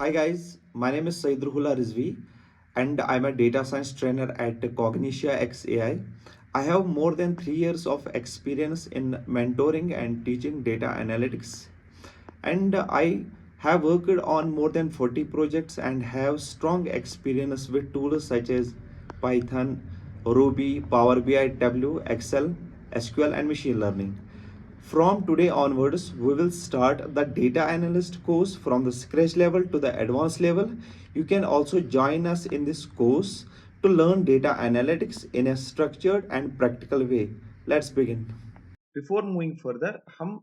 Hi guys, my name is Saidruhullah Rizvi and I'm a data science trainer at Cognitia X AI. I have more than 3 years of experience in mentoring and teaching data analytics. And I have worked on more than 40 projects and have strong experience with tools such as Python, Ruby, Power BI, Tableau, Excel, SQL, and machine learning. From today onwards, we will start the data analyst course from the scratch level to the advanced level. You can also join us in this course to learn data analytics in a structured and practical way. Let's begin. Before moving further हम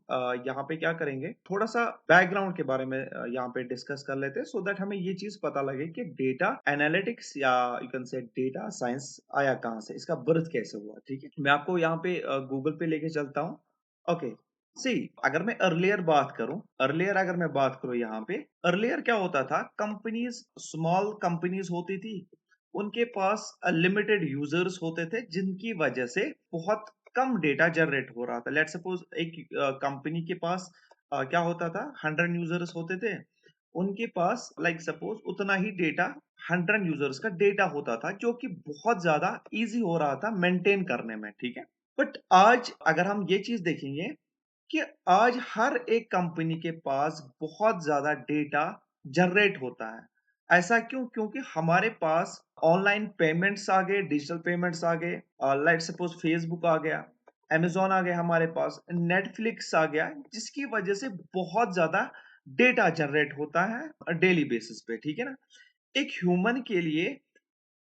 यहाँ पे क्या करेंगे, थोड़ा सा background के बारे में यहाँ पे डिस्कस कर लेते हैं सो दैट हमें ये चीज पता लगे कि डेटा एनालिटिक्स या you can say data science आया कहाँ से, इसका बर्थ कैसे हुआ। ठीक है, मैं आपको यहाँ पे गूगल पे लेके चलता हूँ। ओके, सी अगर मैं अर्लियर अगर मैं बात करूं यहाँ पे, अर्लियर क्या होता था, कंपनीज स्मॉल कंपनीज होती थी, उनके पास लिमिटेड यूजर्स होते थे जिनकी वजह से बहुत कम डेटा जनरेट हो रहा था। लेट सपोज एक कंपनी के पास क्या होता था, 100 यूजर्स होते थे, उनके पास लाइक सपोज उतना ही डेटा, 100 यूजर्स का डेटा होता था जो कि बहुत ज्यादा इजी हो रहा था मेंटेन करने में। ठीक है, बट आज अगर हम ये चीज देखेंगे कि आज हर एक कंपनी के पास बहुत ज्यादा डेटा जनरेट होता है। ऐसा क्यों? क्योंकि हमारे पास ऑनलाइन पेमेंट्स आ गए, डिजिटल पेमेंट्स आ गए, लाइक सपोज फेसबुक आ गया, अमेजोन आ गया, हमारे पास नेटफ्लिक्स आ गया, जिसकी वजह से बहुत ज्यादा डेटा जनरेट होता है डेली बेसिस पे। ठीक है ना, एक ह्यूमन के लिए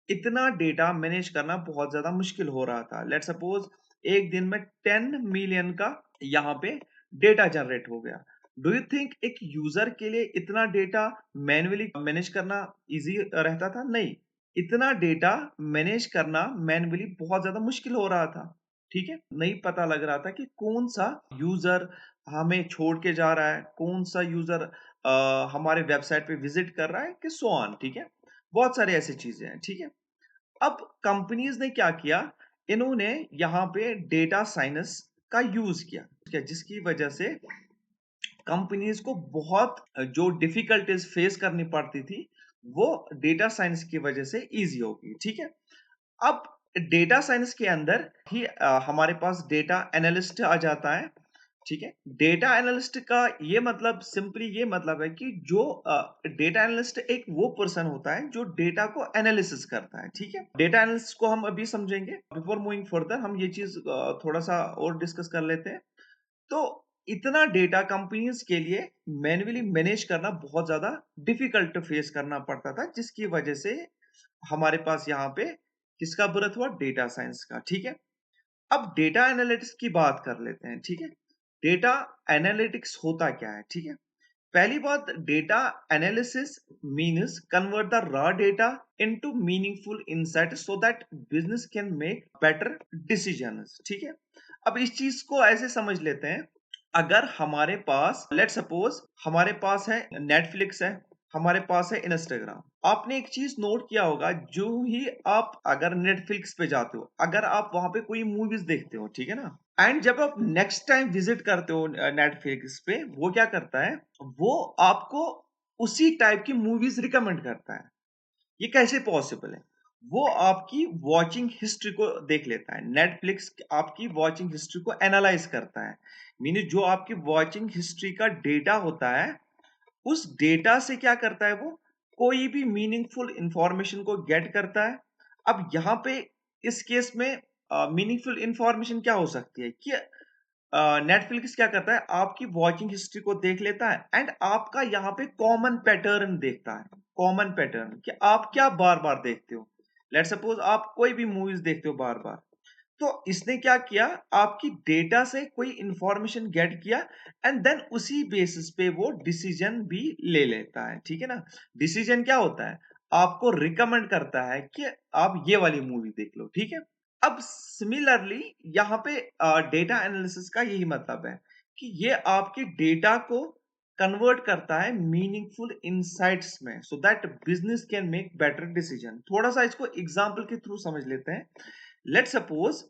इतना डेटा मैनेज करना बहुत ज्यादा मुश्किल हो रहा था। लेट सपोज एक दिन में 10 मिलियन का यहाँ पे डेटा जनरेट हो गया। डू यू थिंक एक यूजर के लिए इतना डेटा मैन्युअली मैनेज करना इजी रहता था? नहीं, इतना डेटा मैनेज करना मैन्युअली बहुत ज्यादा मुश्किल हो रहा था। ठीक है, नहीं पता लग रहा था कि कौन सा यूजर हमें छोड़ के जा रहा है, कौन सा यूजर हमारे वेबसाइट पे विजिट कर रहा है, कि सो ऑन। ठीक है, बहुत सारी ऐसी चीजें हैं। ठीक है, अब कंपनीज ने क्या किया, इन्होंने यहाँ पे डेटा साइंस का यूज किया, जिसकी वजह से कंपनीज को बहुत जो डिफिकल्टीज फेस करनी पड़ती थी वो डेटा साइंस की वजह से इजी हो गई। ठीक है, अब डेटा साइंस के अंदर ही हमारे पास डेटा एनालिस्ट आ जाता है। ठीक है, डेटा एनालिस्ट का ये मतलब सिंपली ये मतलब है कि जो डेटा एनालिस्ट एक वो पर्सन होता है जो डेटा को एनालिसिस करता है। ठीक है, डेटा एनालिस्ट को हम अभी समझेंगे। बिफोर मूविंग फर्दर हम ये चीज थोड़ा सा और डिस्कस कर लेते हैं। तो इतना डेटा कंपनीज के लिए मैन्युअली मैनेज करना बहुत ज्यादा डिफिकल्ट फेस करना पड़ता था, जिसकी वजह से हमारे पास यहाँ पे किसका बर्थ हुआ, डेटा साइंस का। ठीक है, अब डेटा एनालिटिक्स की बात कर लेते हैं। ठीक है, डेटा एनालिटिक्स होता क्या है? ठीक है, पहली बात, data analysis means convert the raw data into meaningful insight so that business can make better decisions. ठीक है, अब इस चीज को ऐसे समझ लेते हैं, अगर हमारे पास लेट सपोज हमारे पास है नेटफ्लिक्स है, हमारे पास है इंस्टाग्राम। आपने एक चीज नोट किया होगा, जो ही आप अगर नेटफ्लिक्स पे जाते हो, अगर आप वहां पे कोई मूवीज देखते हो, ठीक है ना, एंड जब आप नेक्स्ट टाइम विजिट करते हो नेटफ्लिक्स पे, वो क्या करता है, वो आपको उसी टाइप की मूवीज रिकमेंड करता है। ये कैसे पॉसिबल है? वो आपकी वॉचिंग हिस्ट्री को देख लेता है, नेटफ्लिक्स आपकी वॉचिंग हिस्ट्री को एनालाइज करता है। मीन जो आपकी वॉचिंग हिस्ट्री का डेटा होता है, उस डेटा से क्या करता है, वो कोई भी मीनिंगफुल इंफॉर्मेशन को गेट करता है। अब यहाँ पे इस केस में मीनिंगफुल इंफॉर्मेशन क्या हो सकती है कि नेटफ्लिक्स क्या करता है, आपकी वॉचिंग हिस्ट्री को देख लेता है एंड आपका यहाँ पे कॉमन पैटर्न देखता है। कॉमन पैटर्न कि आप क्या बार बार देखते हो। लेट सपोज आप कोई भी मूवीज देखते हो बार बार, तो इसने क्या किया, आपकी डेटा से कोई इंफॉर्मेशन गेट किया एंड देन उसी बेसिस पे वो डिसीजन भी ले लेता है। ठीक है ना, डिसीजन क्या होता है, आपको रिकमेंड करता है कि आप ये वाली मूवी देख लो। ठीक है, अब सिमिलरली यहाँ पे डेटा एनालिसिस का यही मतलब है कि ये आपके डेटा को कन्वर्ट करता है मीनिंगफुल इनसाइट्स में so that business can make better decision. थोड़ा सा इसको एग्जांपल के थ्रू समझ लेते हैं। लेट सपोज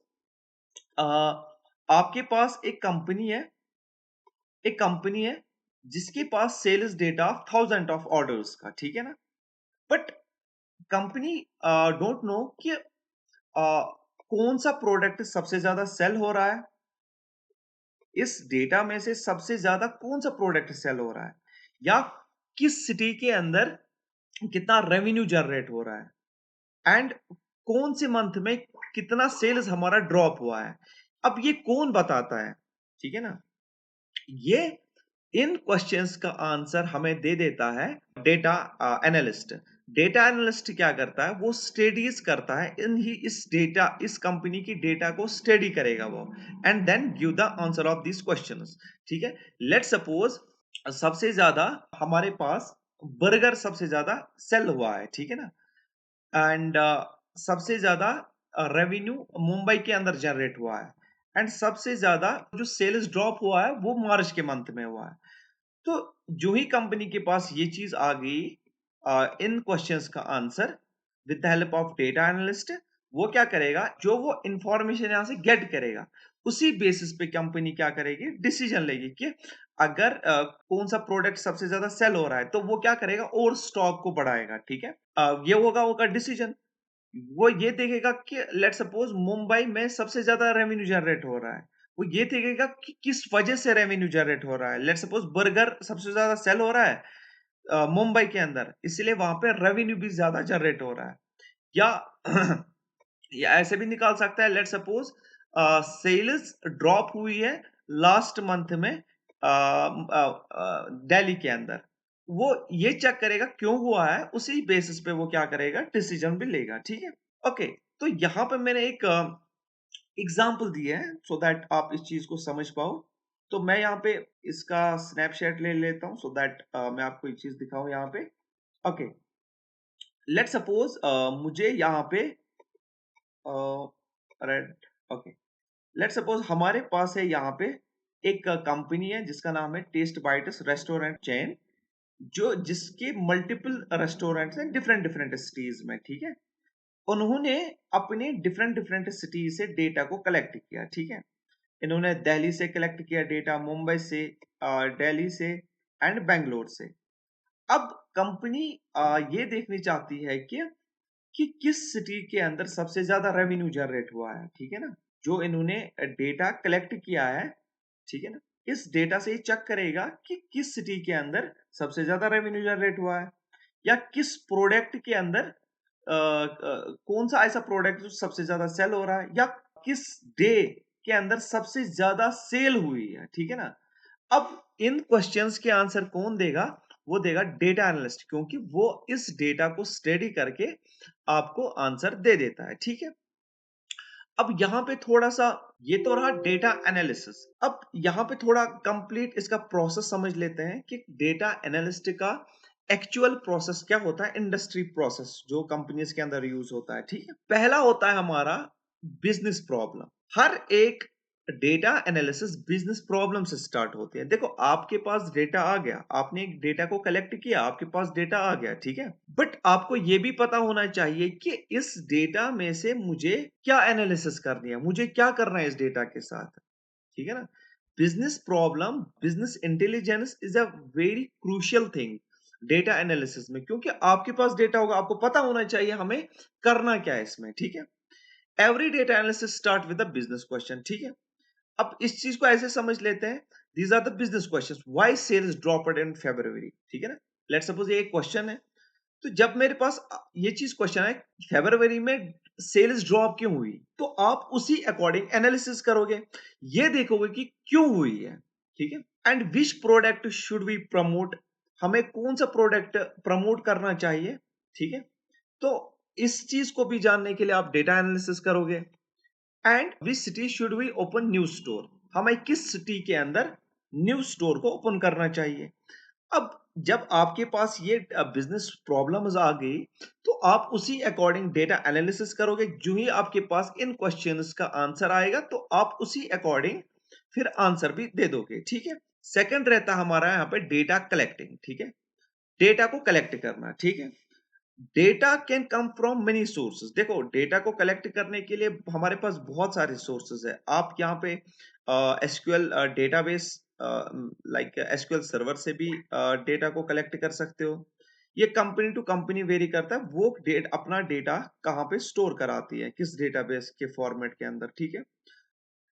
आपके पास एक कंपनी है, एक कंपनी है जिसके पास sales data thousand of orders का, ठीक है ना, बट कंपनी डोंट नो कि कौन सा प्रोडक्ट सबसे ज्यादा सेल हो रहा है, इस डेटा में से सबसे ज्यादा कौन सा प्रोडक्ट सेल हो रहा है, या किस सिटी के अंदर कितना रेवेन्यू जनरेट हो रहा है, एंड कौन से मंथ में कितना सेल्स हमारा ड्रॉप हुआ है। अब ये कौन बताता है, ठीक है ना, ये इन क्वेश्चंस का आंसर हमें दे देता है डेटा एनालिस्ट। डेटा एनालिस्ट क्या करता है, वो स्टडीज करता है इन ही इस कंपनी की डेटा को स्टडी करेगा वो, and then give the answer of this questions. ठीक है, लेट्स सपोज सबसे ज्यादा हमारे पास बर्गर सबसे ज्यादा सेल हुआ है, ठीक है ना, एंड सबसे ज्यादा रेवेन्यू मुंबई के अंदर जनरेट हुआ है, एंड सबसे ज्यादा जो सेल्स ड्रॉप हुआ है वो मार्च के मंथ में हुआ है। तो जो ही कंपनी के पास ये चीज आ गई, इन क्वेश्चंस का answer with the help of data analyst, वो क्या करेगा, जो वो इंफॉर्मेशन यहां से गेट करेगा उसी बेसिस पे कंपनी क्या करेगी, डिसीजन लेगी कि अगर कौन सा प्रोडक्ट सबसे ज्यादा सेल हो रहा है तो वो क्या करेगा और स्टॉक को बढ़ाएगा। ठीक है, ये होगा डिसीजन। वो ये देखेगा कि लेट सपोज मुंबई में सबसे ज्यादा रेवेन्यू जनरेट हो रहा है, वो ये देखेगा कि किस वजह से रेवेन्यू जनरेट हो रहा है। लेट सपोज बर्गर सबसे ज्यादा सेल हो रहा है मुंबई के अंदर, इसलिए वहां पे रेवेन्यू भी ज्यादा जनरेट हो रहा है। या या ऐसे भी निकाल सकता है, लेट सपोज सेल्स ड्रॉप हुई है लास्ट मंथ में दिल्ली के अंदर, वो ये चेक करेगा क्यों हुआ है, उसी बेसिस पे वो क्या करेगा, डिसीजन भी लेगा। ठीक है, ओके। तो यहाँ पे मैंने एक एग्जाम्पल दिया है सो दैट आप इस चीज को समझ पाओ। तो मैं यहाँ पे इसका स्नैपशॉट ले लेता हूँ सो दैट मैं आपको एक चीज दिखाऊं यहाँ पे। ओके, लेट सपोज मुझे यहाँ पे रेड, ओके, लेट सपोज हमारे पास है यहाँ पे एक कंपनी है जिसका नाम है टेस्ट बाइट्स रेस्टोरेंट चेन, जो जिसके मल्टीपल रेस्टोरेंट्स हैं डिफरेंट डिफरेंट सिटीज में। ठीक है, उन्होंने अपने डिफरेंट डिफरेंट सिटी से डेटा को कलेक्ट किया। ठीक है, इन्होंने दिल्ली से कलेक्ट किया डेटा, मुंबई से, दिल्ली से, एंड बेंगलोर से। अब कंपनी ये देखनी चाहती है कि किस सिटी के अंदर सबसे ज्यादा रेवेन्यू जनरेट हुआ है। ठीक है ना, जो इन्होंने डेटा कलेक्ट किया है, ठीक है ना, इस डेटा से ये चेक करेगा कि किस सिटी के अंदर सबसे ज्यादा रेवेन्यू जनरेट हुआ है, या किस प्रोडक्ट के अंदर कौन सा ऐसा प्रोडक्ट जो सबसे ज्यादा सेल हो रहा है, या किस डे के अंदर सबसे ज्यादा सेल हुई है। ठीक है ना, अब इन क्वेश्चंस के आंसर कौन देगा, वो देगा डेटा एनालिस्ट, क्योंकि वो इस डेटा को स्टडी करके आपको आंसर दे देता है। ठीक है, अब यहाँ पे थोड़ा सा, ये तो रहा डेटा एनालिसिस। अब यहाँ पे थोड़ा कंप्लीट इसका प्रोसेस समझ लेते हैं कि डेटा एनालिस्ट का एक्चुअल प्रोसेस क्या होता है, इंडस्ट्री प्रोसेस जो कंपनीज के अंदर यूज होता है। ठीक है, पहला होता है हमारा बिजनेस प्रॉब्लम। हर एक डेटा एनालिसिस बिजनेस प्रॉब्लम से स्टार्ट होती है। देखो, आपके पास डेटा आ गया, आपने एक डेटा को कलेक्ट किया, आपके पास डेटा आ गया, ठीक है, बट आपको यह भी पता होना चाहिए कि इस डेटा में से मुझे क्या एनालिसिस करनी है, मुझे क्या करना है इस डेटा के साथ। ठीक है ना, business problem, business intelligence is a very crucial thing data analysis में, क्योंकि आपके पास डेटा होगा, आपको पता होना चाहिए हमें करना क्या है इसमें। ठीक है, every data analysis start with a business question. ठीक है, अब इस चीज को ऐसे समझ लेते हैं, these are the business questions, why sales dropped in February. ठीक है ना, लेट सपोज ये एक क्वेश्चन है, तो जब मेरे पास ये चीज क्वेश्चन है फरवरी में सेल्स ड्रॉप क्यों हुई, तो आप उसी अकॉर्डिंग एनालिसिस करोगे, ये देखोगे कि क्यों हुई है। ठीक है, and which product should we promote, हमें कौन सा प्रोडक्ट प्रमोट करना चाहिए। ठीक है, तो इस चीज को भी जानने के लिए आप डेटा एनालिसिस करोगे। And which city should we open new store, हमें किस सिटी के अंदर न्यू स्टोर को ओपन करना चाहिए। अब जब आपके पास ये बिजनेस प्रॉब्लम्स आ गई, तो आप उसी अकॉर्डिंग डेटा एनालिसिस करोगे। जो ही आपके पास इन क्वेश्चंस का आंसर आएगा, तो आप उसी अकॉर्डिंग फिर आंसर भी दे दोगे। ठीक है, सेकंड रहता हमारा यहाँ पे डेटा कलेक्टिंग। ठीक है, डेटा को कलेक्ट करना। ठीक है, data can come from many sources. देखो, डेटा को कलेक्ट करने के लिए हमारे पास बहुत सारे सोर्सेज है। आप यहाँ पे SQL database like SQL server से भी डेटा को कलेक्ट कर सकते हो। ये कंपनी टू कंपनी वेरी करता है, वो अपना डेटा कहाँ पे स्टोर कराती है, किस डेटाबेस के फॉर्मेट के अंदर, ठीक है।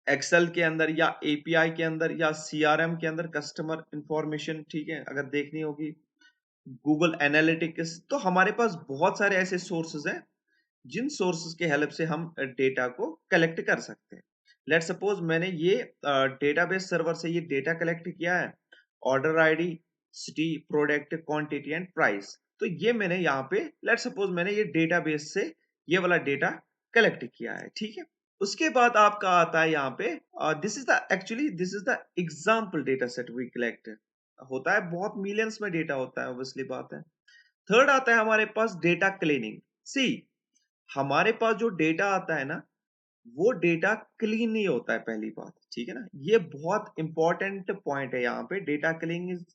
एक्सेल के अंदर या एपीआई के अंदर या सीआरएम के अंदर कस्टमर इंफॉर्मेशन, ठीक है, अगर देखनी होगी गूगल एनालिटिक्स। तो हमारे पास बहुत सारे ऐसे सोर्सेज हैं जिन सोर्सेज के हेल्प से हम डेटा को कलेक्ट कर सकते हैं। लेट सपोज मैंने ये डेटाबेस सर्वर से ये डेटा कलेक्ट किया है, order ID, city, product, quantity and price. तो ये मैंने यहाँ पे लेट सपोज मैंने ये डेटाबेस से ये वाला डेटा कलेक्ट किया है, ठीक है। उसके बाद आपका आता है यहाँ पे this is the actually this is the example data set we collect. होता है बहुत मिलियंस में डेटा होता है, ऑब्वियसली बात है। थर्ड आता है हमारे पास डेटा क्लीनिंग। सी, हमारे पास जो डेटा आता है ना, वो डेटा क्लीन नहीं होता है, पहली बात, ठीक है ना। ये बहुत इंपॉर्टेंट पॉइंट है यहाँ पे, data cleaning is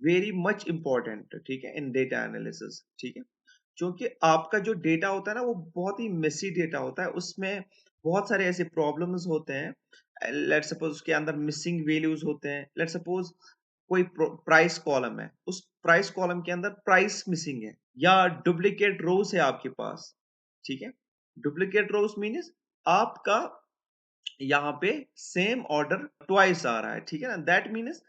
very much important, ठीक है, इन डेटा एनालिसिस, ठीक है। क्योंकि आपका जो डेटा होता है ना, वो बहुत ही मेसी डेटा होता है, उसमें बहुत सारे ऐसे प्रॉब्लम्स होते हैं। लेट सपोज उसके अंदर मिसिंग वैल्यूज होते हैं। लेट सपोज कोई प्राइस कॉलम है, उस प्राइस कॉलम के अंदर प्राइस मिसिंग है, या डुप्लीकेट रोज है आपके पास, ठीक है। डुप्लीकेट रोज मीन्स आपका यहाँ पे सेम ऑर्डर ट्वाइस आ रहा है, ठीक है ना। दैट मीन्स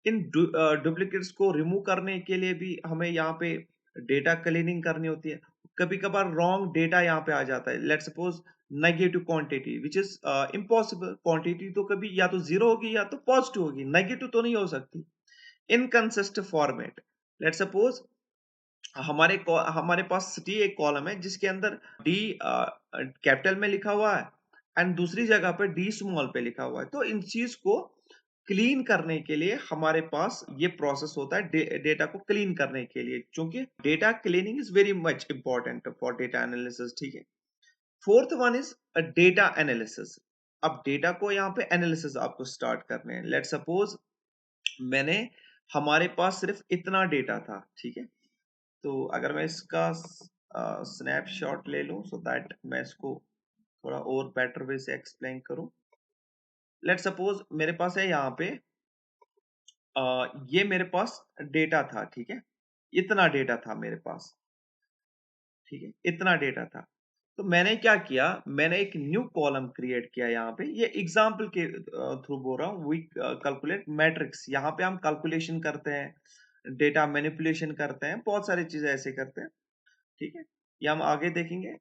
इन डुप्लीकेट्स को रिमूव करने के लिए भी हमें यहाँ पे डेटा क्लीनिंग करनी होती है। कभी कभार रॉन्ग डेटा यहाँ पे आ जाता है। Let suppose negative quantity which is impossible. Quantity तो कभी या तो जीरो होगी या तो पॉजिटिव होगी, नेगेटिव तो नहीं हो सकती। Inconsistent format. लेट सपोज हमारे पास डी एक कॉलम है जिसके अंदर डी कैपिटल में लिखा हुआ है एंड दूसरी जगह पे डी स्मॉल पे लिखा हुआ है। तो इन चीज को क्लीन करने के लिए हमारे पास ये प्रोसेस होता है, डेटा को क्लीन करने के लिए, क्योंकि data cleaning is very much important for data analysis, ठीक है। Fourth one is data analysis. अब डेटा को यहाँ पे एनालिसिस आपको स्टार्ट करने हैं। लेट सपोज मैंने हमारे पास सिर्फ इतना डेटा था, ठीक है। तो अगर मैं इसका स्नैपशॉट ले लूं सो दैट मैं इसको थोड़ा और बेटर वे से एक्सप्लेन करूं। लेट सपोज मेरे पास है यहाँ पे ये मेरे पास डेटा था, ठीक है। इतना डेटा था मेरे पास, ठीक है, इतना डेटा था। तो मैंने क्या किया, मैंने एक न्यू कॉलम क्रिएट किया यहाँ पे। ये एग्जाम्पल के थ्रू बोल रहा हूँ। We calculate matrix. यहाँ पे हम कैलकुलेशन करते हैं, डेटा मैनिपुलेशन करते हैं, बहुत सारी चीजें ऐसे करते हैं, ठीक है। ये हम आगे देखेंगे।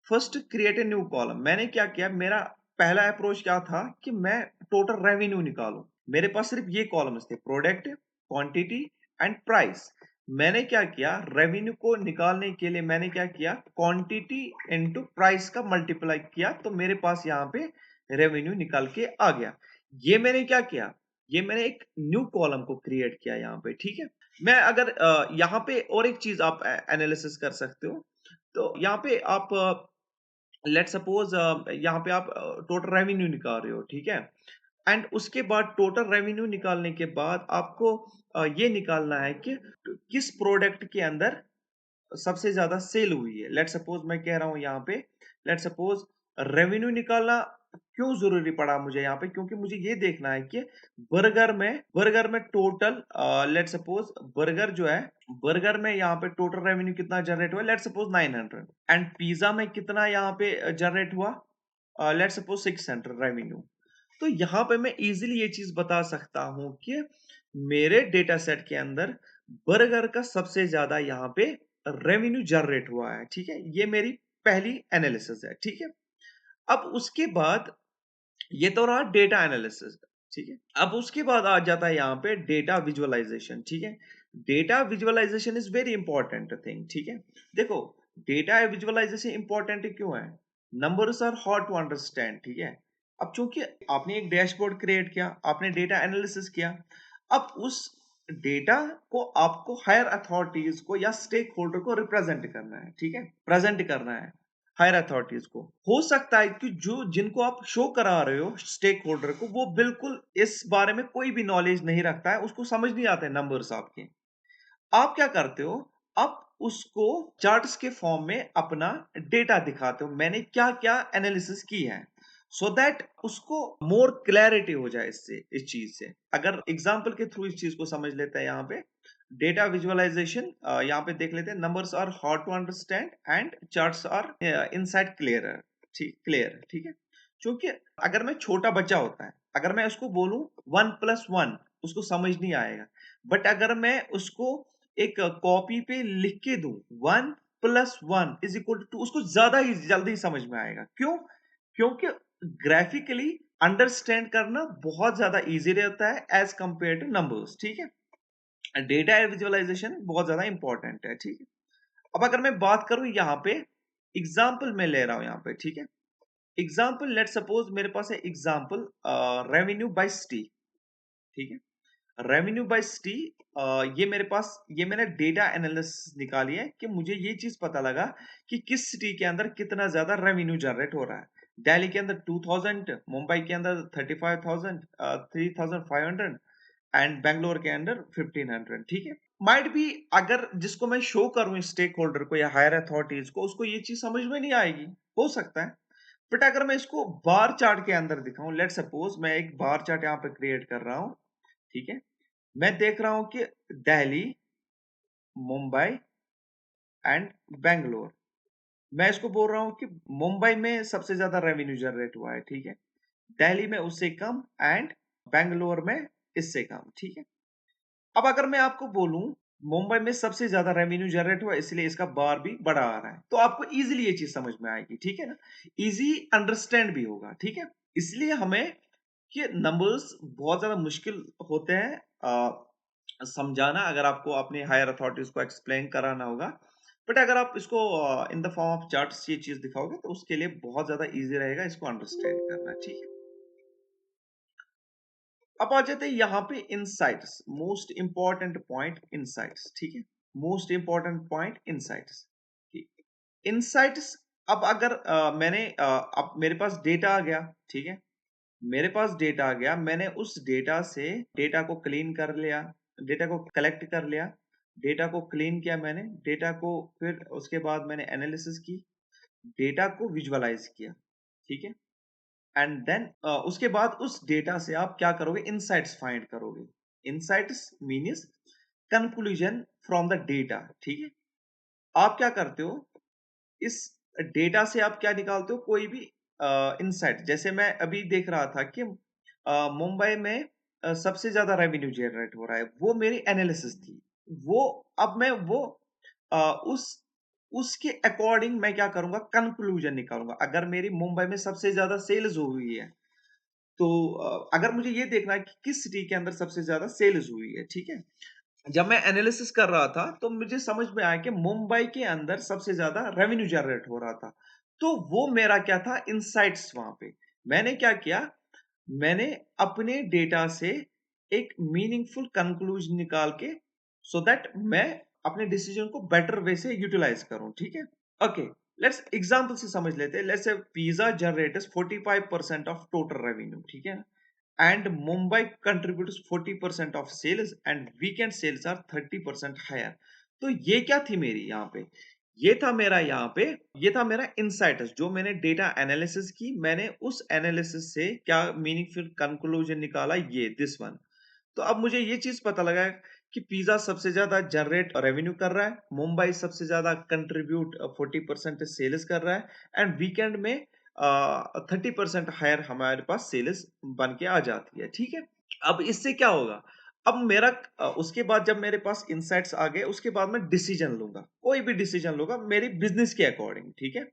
First create a new column. मैंने क्या किया, मेरा पहला अप्रोच क्या था कि मैं टोटल रेवेन्यू निकालूं। मेरे पास सिर्फ ये कॉलम्स थे, प्रोडक्ट, क्वांटिटी एंड प्राइस। मैंने क्या किया, रेवेन्यू को निकालने के लिए मैंने क्या किया, क्वांटिटी इनटू प्राइस का मल्टीप्लाई किया, तो मेरे पास यहाँ पे रेवेन्यू निकल के आ गया। ये मैंने क्या किया, ये मैंने एक न्यू कॉलम को क्रिएट किया यहाँ पे, ठीक है। मैं अगर यहाँ पे और एक चीज आप एनालिसिस कर सकते हो। तो यहाँ पे आप लेट सपोज यहाँ पे आप टोटल रेवेन्यू निकाल रहे हो, ठीक है। एंड उसके बाद टोटल रेवेन्यू निकालने के बाद आपको ये निकालना है कि किस प्रोडक्ट के अंदर सबसे ज्यादा सेल हुई है। लेट सपोज मैं कह रहा हूं यहाँ पे, लेट सपोज रेवेन्यू निकालना क्यों जरूरी पड़ा मुझे यहाँ पे, क्योंकि मुझे ये देखना है कि बर्गर में टोटल लेट सपोज बर्गर जो है, बर्गर में यहाँ पे टोटल रेवेन्यू कितना जनरेट हुआ, लेट सपोज 900। एंड पिज्जा में कितना यहाँ पे जनरेट हुआ, लेट सपोज 600 रेवेन्यू। तो यहाँ पे मैं इजीली ये चीज बता सकता हूं कि मेरे डेटा सेट के अंदर बर्गर का सबसे ज्यादा यहाँ पे रेवेन्यू जनरेट हुआ है, ठीक है। ये मेरी पहली एनालिसिस है, ठीक है। अब उसके बाद ये तो रहा डेटा एनालिसिस, ठीक है। अब उसके बाद आ जाता है यहाँ पे डेटा विजुअलाइजेशन, ठीक है। Data visualization is very important thing, ठीक है। देखो, डेटा विजुअलाइजेशन इंपॉर्टेंट क्यों है, numbers are hard to understand, ठीक है। अब चूंकि आपने एक डैशबोर्ड क्रिएट किया, आपने डेटा एनालिसिस किया, अब उस डेटा को आपको हायर अथॉरिटीज को या स्टेक होल्डर को रिप्रेजेंट करना है, ठीक है, प्रेजेंट करना है हायर अथॉरिटीज को। हो सकता है कि जो जिनको आप शो करा रहे हो स्टेक होल्डर को, वो बिल्कुल इस बारे में कोई भी नॉलेज नहीं रखता है, उसको समझ नहीं आते नंबर्स आपके। आप क्या करते हो, अब उसको चार्ट्स के फॉर्म में अपना डेटा दिखाते हो, मैंने क्या क्या एनालिसिस की है, सो दैट उसको मोर क्लैरिटी हो जाए इससे, इस चीज से। अगर एग्जाम्पल के थ्रू इस चीज को समझ लेते हैं, यहाँ पे डेटा विजुअलाइजेशन, यहाँ पे देख लेते हैं, numbers are hard to understand and charts are inside clear, ठीक है। क्योंकि अगर मैं छोटा बच्चा होता है, अगर मैं उसको बोलूं 1+1, उसको समझ नहीं आएगा। बट अगर मैं उसको एक कॉपी पे लिख के दूं 1+1 = 2, उसको ज्यादा ही जल्दी समझ में आएगा। क्यों? क्योंकि ग्राफिकली अंडरस्टैंड करना बहुत ज्यादा इजी रहता है एज कंपेयर टू नंबर्स, ठीक है। डेटा विजुअलाइजेशन बहुत ज्यादा इंपॉर्टेंट है, ठीक है। अब अगर मैं बात करूं यहाँ पे, एग्जाम्पल मैं ले रहा हूं यहाँ पे, ठीक है। एग्जाम्पल, लेट सपोज मेरे पास है एग्जाम्पल रेवेन्यू बाय सिटी, ठीक है। रेवेन्यू बाय सिटी, ये मेरे पास, ये मैंने डेटा एनालिसिस निकाली है कि मुझे ये चीज पता लगा कि किस सिटी के अंदर कितना ज्यादा रेवेन्यू जनरेट हो रहा है। दिल्ली के अंदर 2000, मुंबई के अंदर 35,000, 3,500 एंड बैंगलोर के अंदर 1,500, ठीक है। माइट बी, अगर जिसको मैं शो करूं स्टेक होल्डर को या हायर अथॉरिटीज को, उसको ये चीज समझ में नहीं आएगी, हो सकता है। बट अगर मैं इसको बार चार्ट के अंदर दिखाऊं, लेट सपोज मैं एक बार चार्ट यहाँ पे क्रिएट कर रहा हूं, ठीक है। मैं देख रहा हूं कि दिल्ली, मुंबई एंड बैंगलोर, मैं इसको बोल रहा हूं कि मुंबई में सबसे ज्यादा रेवेन्यू जनरेट हुआ है, ठीक है। दिल्ली में उससे कम एंड बैंगलोर में इससे कम, ठीक है। अब अगर मैं आपको बोलूं मुंबई में सबसे ज्यादा रेवेन्यू जनरेट हुआ, इसलिए इसका बार भी बड़ा आ रहा है, तो आपको इजीली ये चीज समझ में आएगी, ठीक है ना। इजी अंडरस्टैंड भी होगा, ठीक है। इसलिए हमें कि नंबर्स बहुत ज्यादा मुश्किल होते हैं समझाना, अगर आपको अपने हायर अथॉरिटीज को एक्सप्लेन कराना होगा। बट अगर आप इसको in the form of charts ये चीज दिखाओगे, तो उसके लिए बहुत ज्यादा इजी रहेगा इसको अंडरस्टैंड करना, ठीक है। अब आ जाते हैं यहाँ पे insights, most important point insights, ठीक है। Most important point insights, insights. अब अगर अब मेरे पास डेटा आ गया, ठीक है। मेरे पास डेटा आ गया, मैंने उस डेटा से डेटा को क्लीन कर लिया, डेटा को कलेक्ट कर लिया, डेटा को क्लीन किया मैंने, डेटा को फिर उसके बाद मैंने एनालिसिस की, डेटा को विजुअलाइज किया, ठीक है। एंड देन उसके बाद उस डेटा से आप क्या करोगे, इनसाइट्स फाइंड करोगे। Insights means conclusion from the data, ठीक है। आप क्या करते हो, इस डेटा से आप क्या निकालते हो, कोई भी इनसाइट। जैसे मैं अभी देख रहा था कि मुंबई में सबसे ज्यादा रेवेन्यू जनरेट हो रहा है, वो मेरी एनालिसिस थी। वो अब मैं वो अ, उस उसके अकॉर्डिंग मैं क्या करूंगा, कंक्लूजन निकालूंगा। अगर मेरी मुंबई में सबसे ज्यादा सेल्स हुई है, तो अगर मुझे ये देखना है कि किस सिटी के अंदर सबसे ज्यादा सेल्स हुई है, ठीक है। जब मैं एनालिसिस कर रहा था, तो मुझे समझ में आया कि मुंबई के अंदर सबसे ज्यादा रेवेन्यू जनरेट हो रहा था। तो वो मेरा क्या था, इनसाइट्स। वहां पे मैंने क्या किया, मैंने अपने डेटा से एक मीनिंगफुल कंक्लूजन निकाल के, सो दैट मैं अपने डिसीजन को बेटर वे से यूटिलाइज करूं, ठीक है। ओके, लेट्स एग्जांपल से समझ लेते हैं। Let's say pizza generates 45% of total revenue, ठीक है। And Mumbai contributes 40% of sales and weekend sales are 30% higher. तो ये क्या थी मेरी यहाँ पे, ये था मेरा यहाँ पे, ये था मेरा इनसाइट, जो मैंने डेटा एनालिसिस की, मैंने उस एनालिसिस से क्या मीनिंगफुल कंक्लूजन निकाला, ये दिस वन। तो अब मुझे ये चीज पता लगा कि पिज्जा सबसे ज्यादा जनरेट रेवेन्यू कर रहा है, मुंबई सबसे ज्यादा कंट्रीब्यूट 40% सेल्स कर रहा है, एंड वीकेंड में 30% हायर हमारे पास सेल्स बन के आ जाती है, ठीक है। अब इससे क्या होगा, अब मेरा उसके बाद जब मेरे पास इंसाइट्स आ गए, उसके बाद मैं डिसीजन लूंगा, कोई भी डिसीजन लूंगा मेरी बिजनेस के अकॉर्डिंग, ठीक है।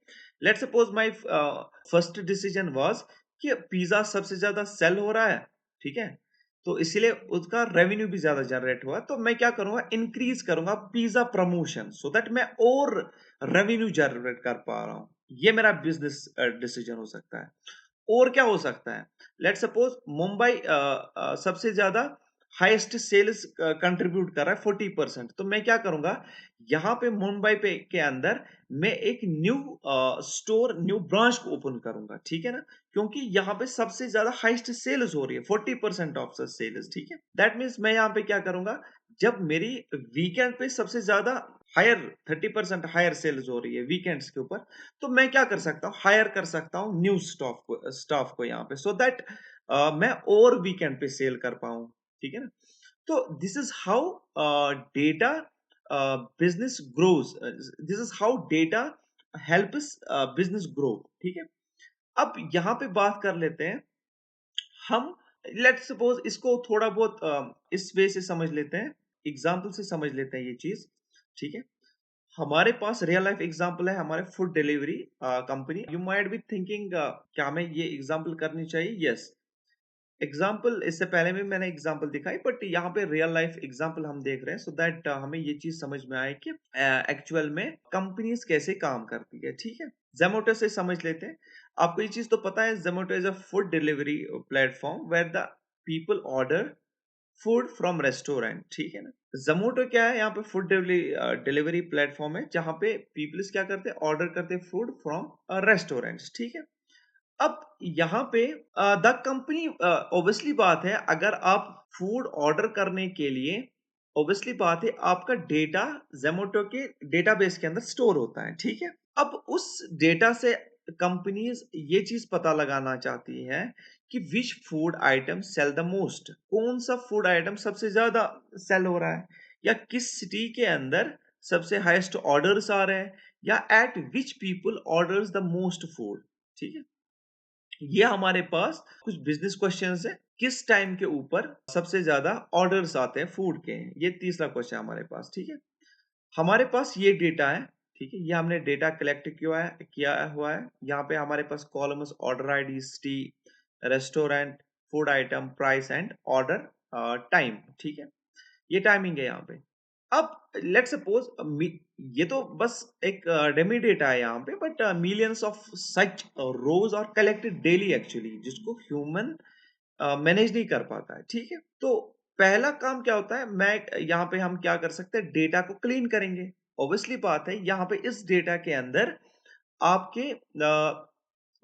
Let suppose my first decision was कि पिज्जा सबसे ज्यादा सेल हो रहा है, ठीक है। तो इसीलिए उसका रेवेन्यू भी ज्यादा जनरेट हुआ, तो मैं क्या करूंगा, इंक्रीज करूंगा पिज्जा प्रमोशन, सो दैट मैं और रेवेन्यू जनरेट कर पा रहा हूं। ये मेरा बिजनेस डिसीजन हो सकता है। और क्या हो सकता है, लेट सपोज मुंबई सबसे ज्यादा हाईएस्ट सेल्स कंट्रीब्यूट कर रहा है 40%, तो मैं क्या करूंगा, यहाँ पे मुंबई पे के अंदर मैं एक न्यू स्टोर, न्यू ब्रांच को ओपन करूंगा, ठीक है ना। क्योंकि यहाँ पे सबसे ज्यादा हाईएस्ट सेल्स हो रही है, 40% ऑफ सेल्स, ठीक है। दैट मीन्स मैं यहाँ पे क्या करूंगा, जब मेरी वीकेंड पे सबसे ज्यादा हायर 30% हायर सेल्स हो रही है वीकेंड्स के ऊपर, तो मैं क्या कर सकता हूँ, हायर कर सकता हूँ न्यू स्टाफ को यहाँ पे, सो दैट मैं और वीकेंड पे सेल कर पाऊँ, ठीक है ना। तो this is how data business grows, this is how data helps business grow, ठीक है। अब यहाँ पे बात कर लेते हैं हम, लेट्स सपोज इसको थोड़ा बहुत इस वे से समझ लेते हैं, एग्जाम्पल से समझ लेते हैं ये चीज, ठीक है। हमारे पास रियल लाइफ एग्जाम्पल है, हमारे food delivery company. You might be thinking क्या हमें ये एग्जाम्पल करनी चाहिए, यस। एग्जाम्पल इससे पहले भी मैंने एग्जाम्पल दिखाई, बट यहाँ पे रियल लाइफ एग्जाम्पल हम देख रहे हैं, सो दैट हमें ये चीज समझ में आए कि एक्चुअल में कंपनीज कैसे काम करती है, ठीक है। जोमेटो से समझ लेते हैं। आपको ये चीज तो पता है, Zomato is a food delivery platform where the people order food from restaurant, ठीक है ना। जोमेटो क्या है, यहाँ पे फूड डिलीवरी प्लेटफॉर्म है जहाँ पे पीपल्स क्या करते हैं, ऑर्डर करते हैं फूड फ्रॉम रेस्टोरेंट्स, ठीक है। अब यहाँ पे द कंपनी, ऑब्वियसली बात है, अगर आप फूड ऑर्डर करने के लिए, ऑब्वियसली बात है आपका डेटा जोमेटो के डेटाबेस के अंदर स्टोर होता है, ठीक है। अब उस डेटा से कंपनीज ये चीज पता लगाना चाहती है कि which food item sell the most, कौन सा फूड आइटम सबसे ज्यादा सेल हो रहा है, या किस सिटी के अंदर सबसे हाईएस्ट ऑर्डर्स आ रहे हैं, या eight which people orders the most food, ठीक है। ये हमारे पास कुछ बिजनेस क्वेश्चंस है, किस टाइम के ऊपर सबसे ज्यादा ऑर्डर्स आते हैं फूड के, ये तीसरा क्वेश्चन हमारे पास, ठीक है। हमारे पास ये डेटा है, ठीक है, ये हमने डेटा कलेक्ट किया हुआ है। यहाँ पे हमारे पास columns order ID, city, restaurant, food item, price and order time, ठीक है। ये टाइमिंग है यहाँ पे। अब लेट्स सपोज, ये तो बस एक डेमी डेटा है यहाँ पे, बट मिलियंस ऑफ सच रोज और कलेक्टेड डेली एक्चुअली, जिसको ह्यूमन मैनेज नहीं कर पाता है, ठीक है। तो पहला काम क्या होता है, मैं यहाँ पे हम क्या कर सकते हैं, डेटा को क्लीन करेंगे। ऑब्वियसली बात है, यहाँ पे इस डेटा के अंदर आपके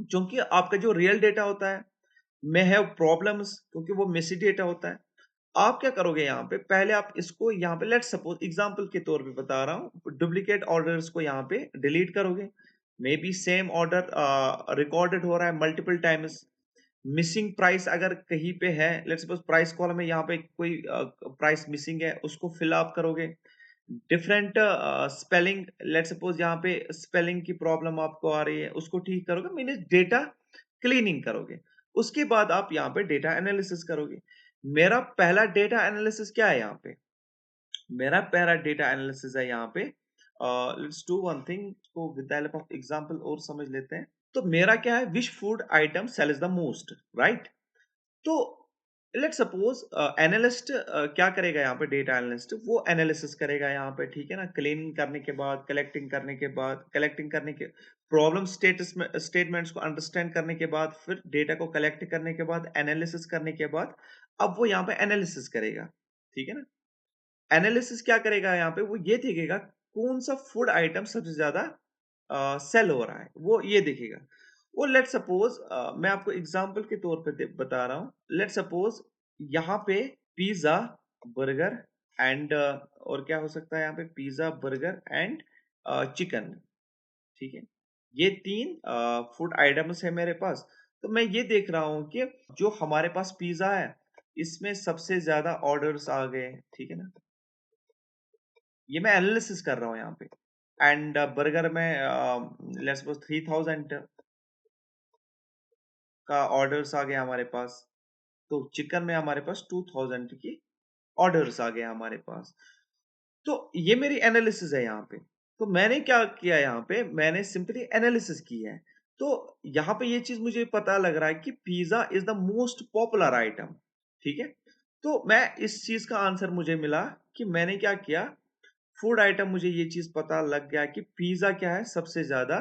क्योंकि आपका जो रियल डेटा होता है में है प्रॉब्लम्स, क्योंकि वो मेसी डेटा होता है। आप क्या करोगे यहाँ पे, पहले आप इसको यहाँ पे लेट्स सपोज एग्जांपल के तौर पे बता रहा हूँ, डुप्लीकेट ऑर्डर्स को यहाँ पे डिलीट करोगे। May be same order recorded हो रहा है मल्टीपल टाइम्स, मिसिंग प्राइस अगर कहीं पे है, लेट्स सपोज प्राइस कॉलम में यहाँ पे कोई प्राइस मिसिंग है, उसको फिल अप करोगे। डिफरेंट स्पेलिंग, लेट्स सपोज यहाँ पे स्पेलिंग की प्रॉब्लम आपको आ रही है, उसको ठीक करोगे, मीन डेटा क्लीनिंग करोगे। उसके बाद आप यहाँ पे डेटा एनालिसिस करोगे। मेरा पहला डेटा एनालिसिस क्या है यहाँ पे, मेरा पहला डेटा एनालिसिस है यहाँ पे, लेट्स डू वन थिंग को with the help of example और समझ लेते हैं। तो मेरा क्या है, which food item sells the most, right. तो लेट्स सपोज एनालिस्ट क्या करेगा यहाँ पे, डेटा एनालिस्ट वो एनालिसिस करेगा यहाँ पे, ठीक है ना। क्लीनिंग करने के बाद, कलेक्टिंग करने के बाद, कलेक्टिंग करने के प्रॉब्लम स्टेटस में स्टेटमेंट्स को अंडरस्टैंड करने के बाद, फिर डेटा को कलेक्ट करने के बाद, एनालिसिस करने के बाद, अब वो यहाँ पे एनालिसिस करेगा, ठीक है ना। एनालिसिस क्या करेगा यहाँ पे, वो ये देखेगा कौन सा फूड आइटम सबसे ज्यादा सेल हो रहा है, वो ये देखेगा। वो लेट सपोज, मैं आपको एग्जांपल के तौर पे बता रहा हूँ, लेट सपोज यहाँ पे पिज्जा, बर्गर एंड और क्या हो सकता है यहाँ पे, पिज्जा, बर्गर एंड चिकन, ठीक है। ये तीन फूड आइटम्स है मेरे पास। तो मैं ये देख रहा हूँ कि जो हमारे पास पिज्जा है, इसमें सबसे ज्यादा ऑर्डर्स आ गए, ठीक है ना। ये मैं एनालिसिस कर रहा हूँ यहाँ पे। एंड बर्गर में लेट्स सपोज 3000 का ऑर्डर्स आ गया हमारे पास। तो चिकन में हमारे पास 2000 की ऑर्डर्स आ गए हमारे पास। तो ये मेरी एनालिसिस है यहाँ पे। तो मैंने क्या किया यहाँ पे, मैंने सिंपली एनालिसिस की है। तो यहाँ पे ये चीज मुझे पता लग रहा है कि pizza is the most popular item, ठीक है। तो मैं इस चीज का आंसर मुझे मिला कि मैंने क्या किया, फूड आइटम मुझे ये चीज पता लग गया कि पिज्जा क्या है, सबसे ज्यादा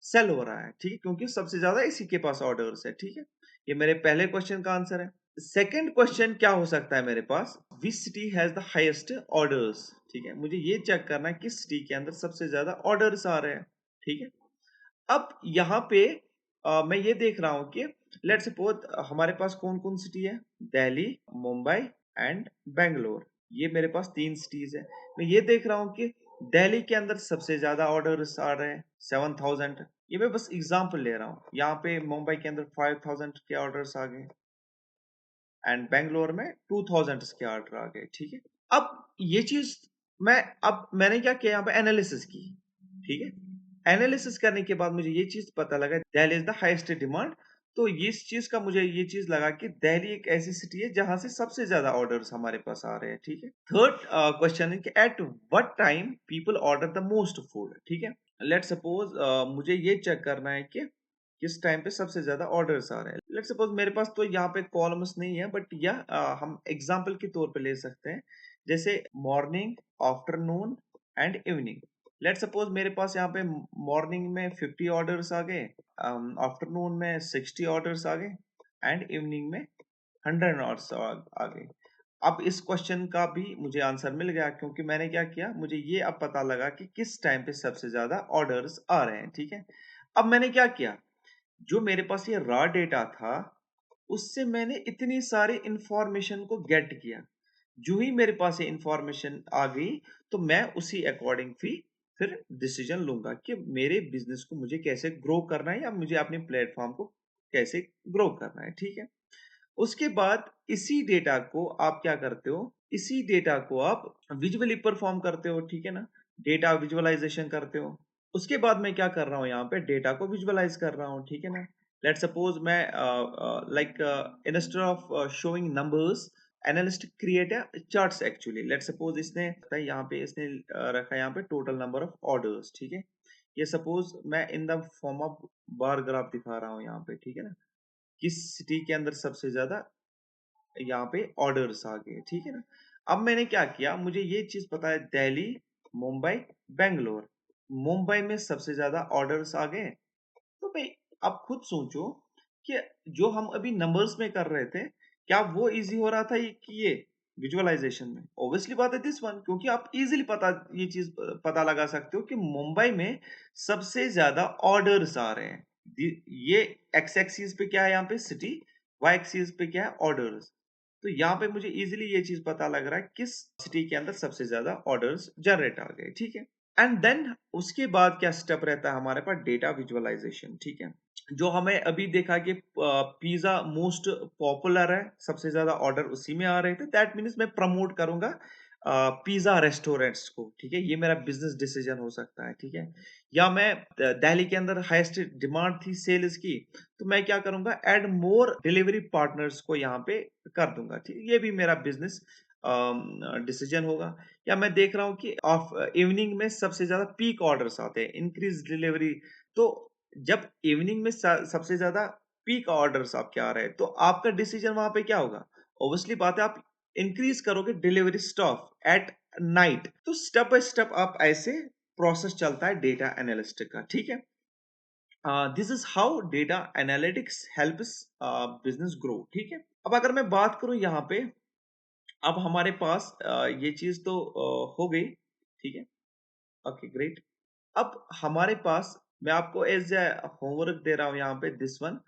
सेल हो रहा है, ठीक है, क्योंकि सबसे ज्यादा इसी के पास ऑर्डर्स है, ठीक है। ये मेरे पहले क्वेश्चन का आंसर है। सेकंड क्वेश्चन क्या हो सकता है मेरे पास, which city has the highest orders, ठीक है। मुझे ये चेक करना है किस सिटी के अंदर सबसे ज्यादा ऑर्डर्स आ रहे हैं, ठीक है। अब यहाँ पे मैं ये देख रहा हूँ कि लेट्स सपोज हमारे पास कौन कौन सिटी है, दिल्ली, मुंबई एंड बेंगलोर, ये मेरे पास 3 सिटीज़ है। मैं ये देख रहा हूँ कि दिल्ली के अंदर सबसे ज़्यादा ऑर्डर्स आ रहे हैं 7000। ये मैं बस एग्ज़ाम्पल ले रहा हूँ। यहाँ पे मुंबई के अंदर 5000 के ऑर्डर्स आ गए एंड बैंगलोर में 2000 के ऑर्डर आ गए, ठीक है? अब ये चीज़ मैंने क्या किया यहाँ पे एनालिसिस की, ठीक है? एनालिसिस करने के बाद मुझे ये चीज़ पता लगा Delhi is the highest demand. तो इस चीज़ का मुझे ये चीज़ लगा कि दिल्ली एक ऐसी सिटी है जहाँ से सबसे ज़्यादा ऑर्डर्स हमारे पास आ रहे हैं, ठीक है? थर्ड क्वेश्चन है कि at what time people order the most food, ठीक है? लेट्स सपोज मुझे ये चेक करना है कि किस टाइम पे सबसे ज़्यादा ऑर्डर्स आ रहे हैं। लेट्स सपोज मेरे पास तो यहाँ पे कॉलम्स नहीं है, बट यह हम एग्जांपल के तौर पे ले सकते हैं। जैसे morning, afternoon and evening. Let's suppose मेरे पास यहाँ पे मॉर्निंग में 50 ऑर्डर्स आ गए, आफ्टरनून में 60 ऑर्डर्स आ गए एंड इवनिंग में 100 ऑर्डर्स आ गए। अब इस क्वेश्चन का भी मुझे आंसर मिल गया, क्योंकि मैंने क्या किया, मुझे ये अब पता लगा कि किस टाइम पे सबसे ज्यादा ऑर्डर्स आ रहे हैं, ठीक है? अब मैंने क्या किया, जो मेरे पास ये रॉ डेटा था, उससे मैंने इतनी सारी इंफॉर्मेशन को गेट किया। जो ही मेरे पास ये इंफॉर्मेशन आ गई, तो मैं उसी अकॉर्डिंग फिर डिसीजन लूंगा कि मेरे बिजनेस को मुझे कैसे ग्रो करना है या मुझे अपने प्लेटफॉर्म को कैसे ग्रो करना है, ठीक है? उसके बाद इसी डेटा को आप क्या करते हो, इसी डेटा को आप विजुअली परफॉर्म करते हो, ठीक है ना? डेटा विजुअलाइजेशन करते हो। उसके बाद मैं क्या कर रहा हूँ, यहाँ पे डेटा को विजुअलाइज कर रहा हूँ, ठीक है ना? लेट सपोज मैं like instead of showing numbers, analyst create a charts actually. Let suppose इसने यहाँ पे इसने रखा है यहाँ पे टोटल नंबर ऑफ ऑर्डर्स, ठीक है? ये सपोज मैं in the form of bar graph दिखा रहा हूँ यहाँ पे, ठीक है ना? किस सिटी के अंदर सबसे ज्यादा यहाँ पे ऑर्डर्स आ गए, ठीक है ना? अब मैंने क्या किया, मुझे ये चीज पता है, दिल्ली, मुंबई, बेंगलोर। मुंबई में सबसे ज्यादा ऑर्डर्स आ गए। तो भाई आप खुद सोचो कि जो हम अभी नंबर्स में कर रहे थे, क्या वो इजी हो रहा था कि ये विजुअलाइजेशन में? ऑब्वियसली बात है दिस वन, क्योंकि आप इजीली ये चीज पता लगा सकते हो कि मुंबई में सबसे ज्यादा ऑर्डर्स आ रहे हैं। ये एक्स एक्सिस पे क्या है, यहाँ पे सिटी, वाई एक्सिस पे क्या है, ऑर्डर्स। तो यहाँ पे मुझे इजीली ये चीज पता लग रहा है किस सिटी के अंदर सबसे ज्यादा ऑर्डर्स जनरेट आ गए, ठीक है? एंड देन उसके बाद क्या स्टेप रहता है हमारे पास, डेटा विजुअलाइजेशन, ठीक है? जो हमें अभी देखा कि पिज्जा मोस्ट पॉपुलर है, सबसे ज्यादा ऑर्डर उसी में आ रहे थे, दैट मीन्स मैं प्रमोट करूंगा पिज्जा रेस्टोरेंट्स को, ठीक है? ये मेरा बिजनेस डिसीजन हो सकता है, ठीक है? या मैं दिल्ली के अंदर हाईएस्ट डिमांड थी सेल्स की, तो मैं क्या करूंगा, ऐड मोर डिलीवरी पार्टनर्स को यहाँ पे कर दूंगा, ठीक है? ये भी मेरा बिजनेस डिसीजन होगा। या मैं देख रहा हूँ कि ऑफ इवनिंग में सबसे ज्यादा पीक ऑर्डर्स आते हैं, इंक्रीज डिलीवरी। तो जब इवनिंग में सबसे ज्यादा पीक ऑर्डर्स आपके आ रहे हैं, तो आपका डिसीजन वहां पे क्या होगा? ऑब्वियसली बात है, आप इंक्रीज करोगे डिलीवरी स्टॉप एट नाइट। तो स्टेप बाय स्टेप आप ऐसे प्रोसेस चलता है डेटा एनालिस्टिक का, ठीक है? This is how data analytics helps business grow, ठीक है? अब अगर मैं बात करूं यहाँ पे, अब हमारे पास ये चीज तो हो गई, ठीक है? Okay great. अब हमारे पास, मैं आपको एज ए होमवर्क दे रहा हूं यहाँ पे, दिस वन।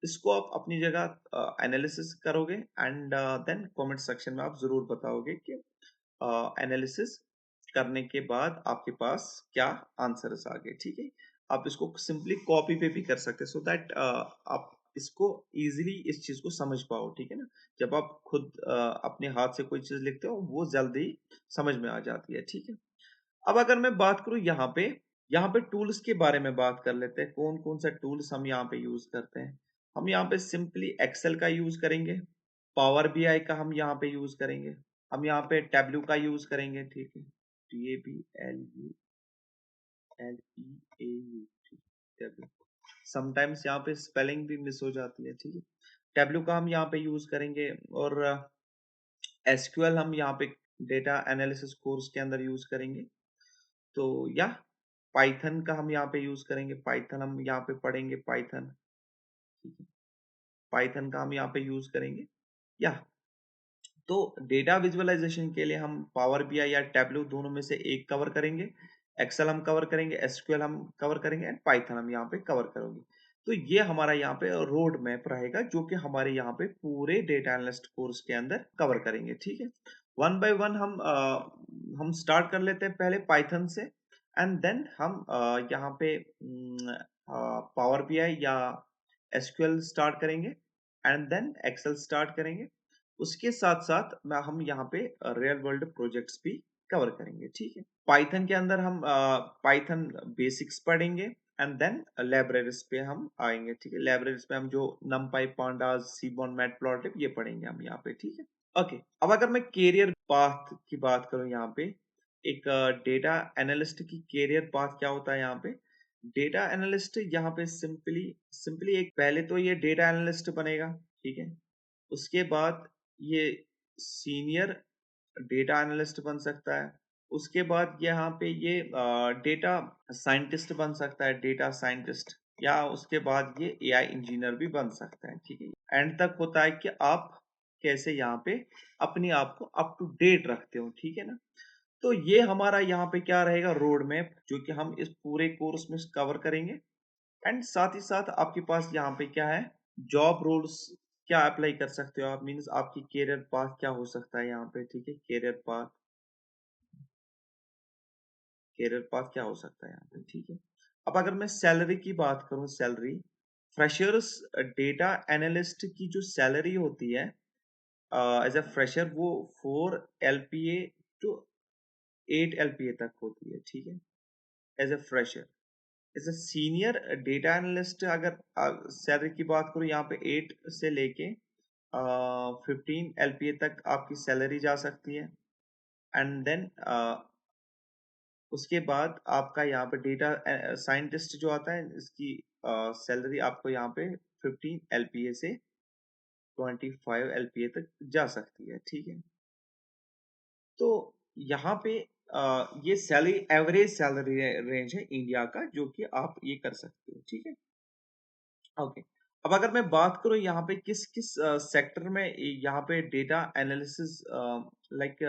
इसको आप अपनी जगह एनालिसिस करोगे एंड देन कमेंट सेक्शन में आप जरूर बताओगे कि एनालिसिस करने के बाद आपके पास क्या आंसर्स आ गए, ठीक है? आप इसको सिंपली कॉपी पे भी कर सकते हैं, सो दैट आप इसको इजीली इस चीज को समझ पाओ, ठीक है ना? जब आप खुद अपने हाथ से कोई चीज लिखते हो, वो जल्दी समझ में आ जाती है, ठीक है? अब अगर मैं बात करूं यहाँ पे टूल्स के बारे में बात कर लेते हैं। कौन कौन सा टूल्स हम यहाँ पे यूज करते हैं? हम यहाँ पे सिंपली एक्सेल का यूज करेंगे, पावर बीआई का हम यहाँ पे यूज करेंगे, हम यहाँ पे टैब्लू का यूज करेंगे, ठीक है? TABLULEAU, tableau. समटाइम्स यहाँ पे स्पेलिंग भी मिस हो जाती है, ठीक है? टैब्लू का हम यहाँ पे यूज करेंगे, और एसक्यूएल हम यहाँ पे डेटा एनालिसिस कोर्स के अंदर यूज करेंगे। तो या पाइथन का हम यहाँ पे यूज करेंगे, पाइथन हम यहाँ पे पढ़ेंगे, पाइथन, ठीक है? पाइथन का हम यहाँ पे यूज करेंगे। या तो डेटा विजुअलाइजेशन के लिए हम पावर बीआई या टैब्लू दोनों में से एक कवर करेंगे। एक्सेल हम कवर करेंगे, एसक्यूएल हम कवर करेंगे एंड पाइथन हम यहाँ पे कवर करेंगे। तो ये हमारा यहाँ पे रोड मैप रहेगा, जो कि हमारे यहाँ पे पूरे डेटा एनालिस्ट कोर्स के अंदर कवर करेंगे, ठीक है? वन बाय वन हम स्टार्ट कर लेते हैं पहले पाइथन से, एंड देन हम यहाँ पे पावर बीआई या एसक्यूएल स्टार्ट करेंगे, एंड देन एक्सेल स्टार्ट करेंगे। उसके साथ साथ हम यहाँ पे रियल वर्ल्ड प्रोजेक्ट्स भी कवर करेंगे, ठीक है। पाइथन के अंदर हम पाइथन बेसिक्स पढ़ेंगे, एंड देन लाइब्रेरीज पे हम आएंगे, ठीक है। लाइब्रेरीज पे हम जो नमपाई, पांडास, सीबॉन, मैटप्लॉटलिब ये पढ़ेंगे हम यहाँ पे, ठीक है। ओके, अब अगर मैं कैरियर पाथ की बात करूं यहाँ पे, एक डेटा एनालिस्ट की कैरियर पाथ क्या होता है यहाँ पे। डेटा एनालिस्ट यहाँ पे सिंपली सिंपली एक, पहले तो ये डेटा एनालिस्ट बनेगा, ठीक है। उसके बाद ये सीनियर डेटा एनालिस्ट बन सकता है। उसके बाद यहाँ पे ये डेटा साइंटिस्ट बन सकता है, डेटा साइंटिस्ट, या उसके बाद ये एआई इंजीनियर भी बन सकता है, ठीक है। एंड तक होता है कि आप कैसे यहाँ पे अपने आप को अप टू डेट रखते हो, ठीक है ना। तो ये हमारा यहाँ पे क्या रहेगा, रोड मैप, जो कि हम इस पूरे कोर्स में कवर करेंगे। एंड साथ ही साथ आपके पास यहाँ पे क्या है, जॉब रोल्स क्या अप्लाई कर सकते हो आप, मीन्स आपकी कैरियर पाथ क्या हो सकता है यहाँ पे, ठीक है। कैरियर पाथ क्या हो सकता है यहाँ पे, ठीक है। अब अगर मैं सैलरी की बात करूं, सैलरी फ्रेशर्स डेटा एनालिस्ट की जो सैलरी होती है एज अ फ्रेशर, वो 4 LPA टू 8 LPA तक होती है, ठीक है, as a fresher. As a senior data analyst अगर सैलरी की बात करूं, यहाँ पे 8 से लेके 15 LPA तक आपकी सैलरी जा सकती है। एंड देन उसके बाद आपका यहाँ पे डेटा साइंटिस्ट जो आता है, इसकी सैलरी आपको यहाँ पे 15 LPA से 25 LPA तक जा सकती है, ठीक है। तो यहाँ पे ये सैलरी, एवरेज सैलरी रेंज है इंडिया का, जो कि आप ये कर सकते हो, ठीक है। ओके, अब अगर मैं बात करूँ यहाँ पे किस किस सेक्टर में यहाँ पे डेटा एनालिसिस लाइक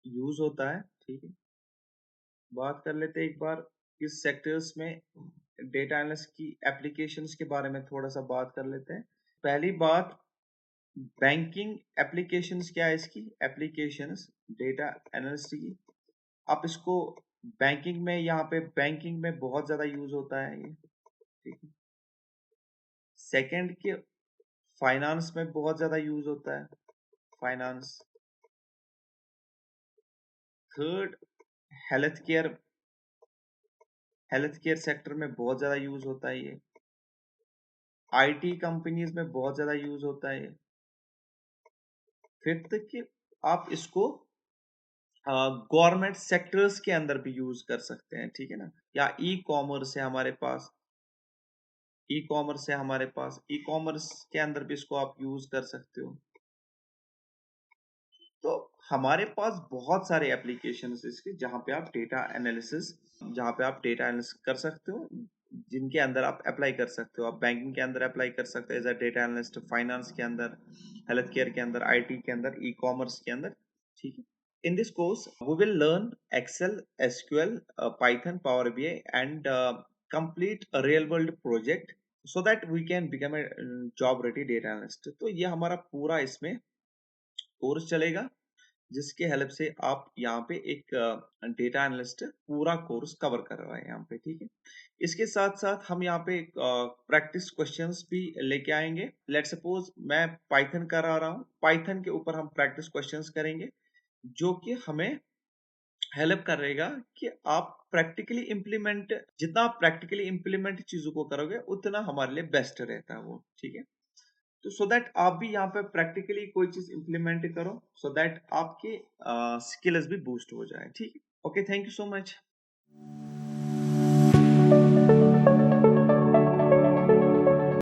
यूज होता है, ठीक है। बात कर लेते हैं एक बार किस सेक्टर्स में डेटा एनालिसिस की एप्लीकेशंस के बारे में थोड़ा सा बात कर लेते हैं। पहली बात, बैंकिंग एप्लीकेशंस क्या है इसकी एप्लीकेशंस डेटा एनालिसिस की। आप इसको बैंकिंग में, यहाँ पे बैंकिंग में बहुत ज्यादा यूज होता है ये, ठीक है। सेकंड के फाइनेंस में बहुत ज्यादा यूज होता है, finance. Third, health care, health care sector में बहुत ज्यादा यूज होता है ये। आईटी कंपनीज में बहुत ज्यादा यूज होता है ये। फिफ्थ कि आप इसको गवर्नमेंट सेक्टर्स के अंदर भी यूज कर सकते हैं, ठीक है ना। या ई कॉमर्स है हमारे पास, ई कॉमर्स है हमारे पास, ई कॉमर्स के अंदर भी इसको आप यूज कर सकते हो। तो हमारे पास बहुत सारे एप्लीकेशन इसके, जहाँ पे आप डेटा एनालिसिस, जहाँ पे आप डेटा एनालिसिस कर सकते हो, जिनके अंदर आप अप्लाई कर सकते हो। आप बैंकिंग के अंदर अप्लाई कर सकते हो as a data analyst, finance के अंदर, हेल्थ केयर के अंदर, आईटी के अंदर, ई कॉमर्स के अंदर, ठीक है। In this course, we will learn Excel, SQL, Python, Power BI, and complete a real world project so that we can become a job ready data analyst. तो ये हमारा पूरा इसमें कोर्स चलेगा, जिसके हेल्प से आप यहाँ पे एक डेटा एनालिस्ट पूरा कोर्स कवर कर रहा है यहाँ पे, ठीक है। इसके साथ साथ हम यहाँ पे प्रैक्टिस क्वेश्चंस भी लेके आएंगे। लेट सपोज मैं पाइथन करा रहा हूँ, पाइथन के ऊपर हम प्रैक्टिस क्वेश्चंस करेंगे, जो कि हमें हेल्प करेगा कि आप प्रैक्टिकली इम्प्लीमेंट, जितना आप प्रैक्टिकली इम्प्लीमेंट चीजों को करोगे, उतना हमारे लिए बेस्ट रहता है वो, ठीक है। तो सो दैट आप भी यहाँ पे प्रैक्टिकली कोई चीज इम्प्लीमेंट करो, सो दैट आपके स्किल्स भी बूस्ट हो जाए, ठीक है। Okay, thank you so much.